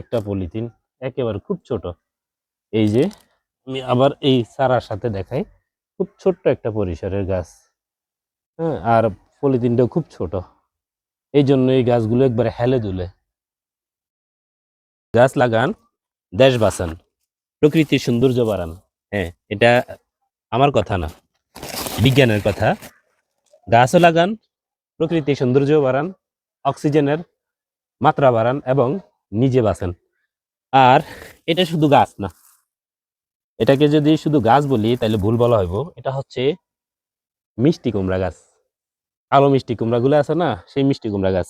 একটা পলিথিন, একেবারে খুব ছোট। এই যে আমি আবার এই চারার সাথে দেখাই, খুব ছোট্ট একটা পরিসরের গাছ। হ্যাঁ, আর পলিথিনটাও খুব ছোট, এই জন্য এই গাছগুলো একবারে হেলে দুলে। গাছ লাগান, দেশ বাঁচান, প্রকৃতির সৌন্দর্য বাড়ান। হ্যাঁ, এটা আমার কথা না, বিজ্ঞানের কথা। গাছও লাগান, প্রকৃতির সৌন্দর্য বাড়ান, অক্সিজেনের মাত্রা বাড়ান এবং নিজে বাঁচেন। আর এটা শুধু গাছ না, এটাকে যদি শুধু গাছ বলি তাহলে ভুল বলা হইব। এটা হচ্ছে মিষ্টি কুমড়া গাছ। কালো মিষ্টি কুমড়া গুলো আছে না, সেই মিষ্টি কুমড়া গাছ।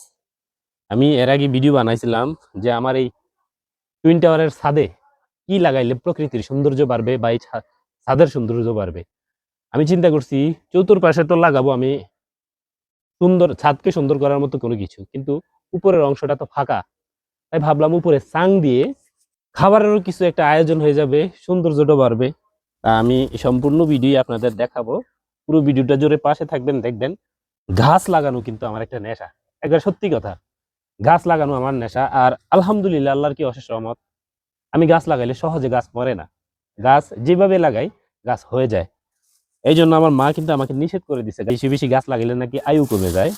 আমি এর আগে ভিডিও বানাইছিলাম যে আমার এই টুইন টাওয়ারের ছাদে কি লাগাইলে প্রকৃতির সৌন্দর্য বাড়বে বা এই ছাদের সৌন্দর্য বাড়বে। আমি চিন্তা করছি চতুর্পাশে তো লাগাবো আমি সুন্দর, ছাদকে সুন্দর করার মতো কোনো কিছু, কিন্তু উপরের অংশটা তো ফাঁকা। তাই ভাবলাম উপরে চাং দিয়ে খাবারেরও কিছু একটা আয়োজন হয়ে যাবে, সৌন্দর্যটা বাড়বে। তা আমি সম্পূর্ণ ভিডিও আপনাদের দেখাবো, পুরো ভিডিওটা জুড়ে পাশে থাকবেন, দেখবেন। গাছ লাগানো কিন্তু আমার একটা নেশা, একবার সত্যি কথা, গাছ লাগানো আমার নেশা। আর আলহামদুলিল্লাহ, আল্লাহর কি অশেষ রহমত, আমি গাছ লাগাইলে সহজে গাছ মরে না। গাছ যেভাবে লাগাই গাছ হয়ে যায়। এই জন্য আমার মা কিন্তু আমাকে নিষেধ করে দিছে, বেশি বেশি গাছ লাগাইলে নাকি আয়ু কমে যায়।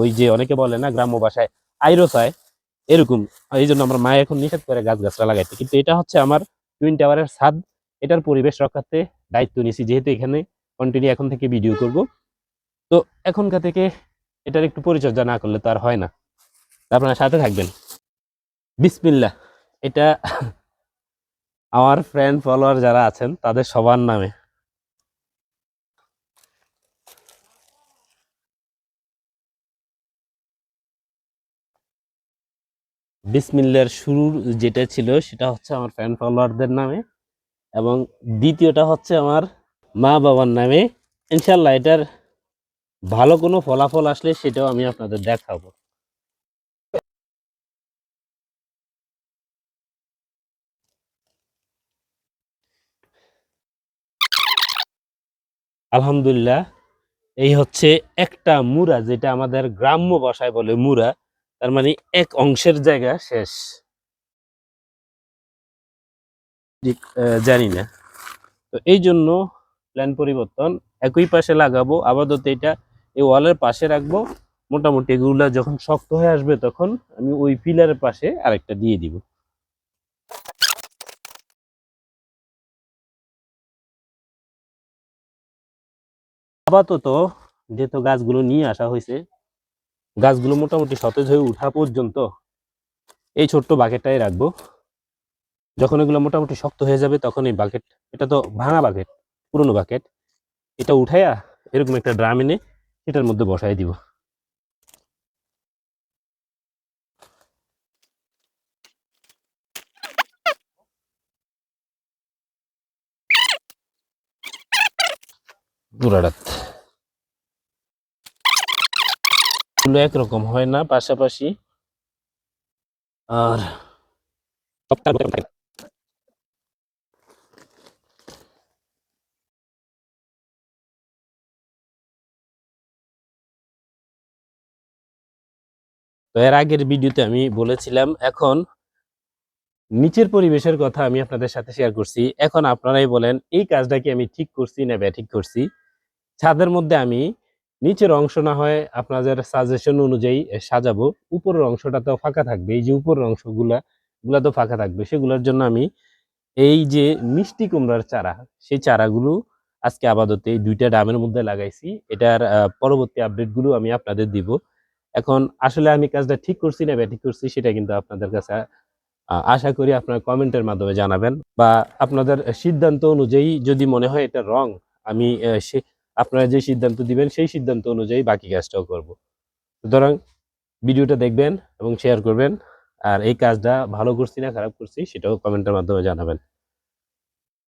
ওই যে অনেকে বলে না গ্রাম্য ভাষায় আইরো চায়, এরকম। এই জন্য আমার মা এখন নিষেধ করে গাছটা লাগাইতে। কিন্তু এটা হচ্ছে আমার টুইন টাওয়ারের ছাদ, এটার পরিবেশ রক্ষার্থে দায়িত্ব নিয়েছি, যেহেতু এখানে কন্টিনিউ এখন থেকে ভিডিও করব। তো এখনকার থেকে এটার একটু পরিচর্যা না করলে তো আর হয় না। আপনারা সাথে থাকবেন। বিসমিল্লাহ। এটা আমার ফ্রেন্ড ফলোয়ার যারা আছেন তাদের সবার নামে। বিসমিল্লার শুরুর যেটা ছিল সেটা হচ্ছে আমার ফ্যান ফলোয়ারদের নামে, এবং দ্বিতীয়টা হচ্ছে আমার মা বাবার নামে। ইনশাল্লাহ এটার ভালো কোনো ফলাফল আসলে সেটাও আমি আপনাদের দেখাবো। আলহামদুলিল্লাহ, এই হচ্ছে একটা মুরা, যেটা আমাদের গ্রাম্য ভাষায় বলে মুরা, তার মানে এক অংশের জায়গা শেষ। ঠিক জানি না, তো এই জন্য প্ল্যান পরিবর্তন। একই পাশে লাগাবো আপাতত, এটা এই ওয়ালের পাশে রাখবো। মোটামুটি এগুলা যখন শক্ত হয়ে আসবে তখন আমি ওই পিলারের পাশে আরেকটা দিয়ে দিব। আপাতত যেহেতু গাছগুলো নিয়ে আসা হয়েছে, গাছগুলো মোটামুটি সতেজ হয়ে উঠা পর্যন্ত এই ছোট্ট বাকেটটাই রাখবো। যখন এগুলো মোটামুটি শক্ত হয়ে যাবে তখন এই বাকেট, এটা তো ভাঙা বাকেট, পুরনো বাকেট, এটা উঠাইয়া এরকম একটা ড্রাম এনে এটার মধ্যে বসাই দিব। পুরাটাত গুলো একরকম হয় না পাশাপাশি, আর তো এর আগের ভিডিওতে আমি বলেছিলাম, এখন নিচের পরিবেশের কথা আমি আপনাদের সাথে শেয়ার করছি। এখন আপনারাই বলেন এই কাজটা কি আমি ঠিক করছি না ব্যাঠিক করছি। ছাদের মধ্যে আমি নিচের অংশ না হয় আপনাদের সাজেশন অনুযায়ী সাজাবো, উপরের অংশটা তো ফাঁকা থাকবে। এই যে উপরের অংশগুলা গুলা তো ফাঁকা থাকবে, সেগুলোর জন্য আমি এই যে মিষ্টি কুমড়ার চারা, সেই চারাগুলো আজকে আপাতত এই দুইটা ডামের মধ্যে লাগাইছি। এটার পরবর্তী আপডেট গুলো আমি আপনাদের দিব। এখন আসলে আমি কাজটা ঠিক করছি না ব্যাঠিক করছি সেটা কিন্তু আপনাদের কাছে আশা করি আপনারা কমেন্টের মাধ্যমে জানাবেন, বা আপনাদের সিদ্ধান্ত অনুযায়ী যদি মনে হয় এটা রং, আমি আপনারা যে সিদ্ধান্ত দিবেন সেই সিদ্ধান্ত অনুযায়ী বাকি কাজটাও করব। সুতরাং ভিডিওটা দেখবেন এবং শেয়ার করবেন, আর এই কাজটা ভালো করছি না খারাপ করছি সেটাও কমেন্টের মাধ্যমে জানাবেন।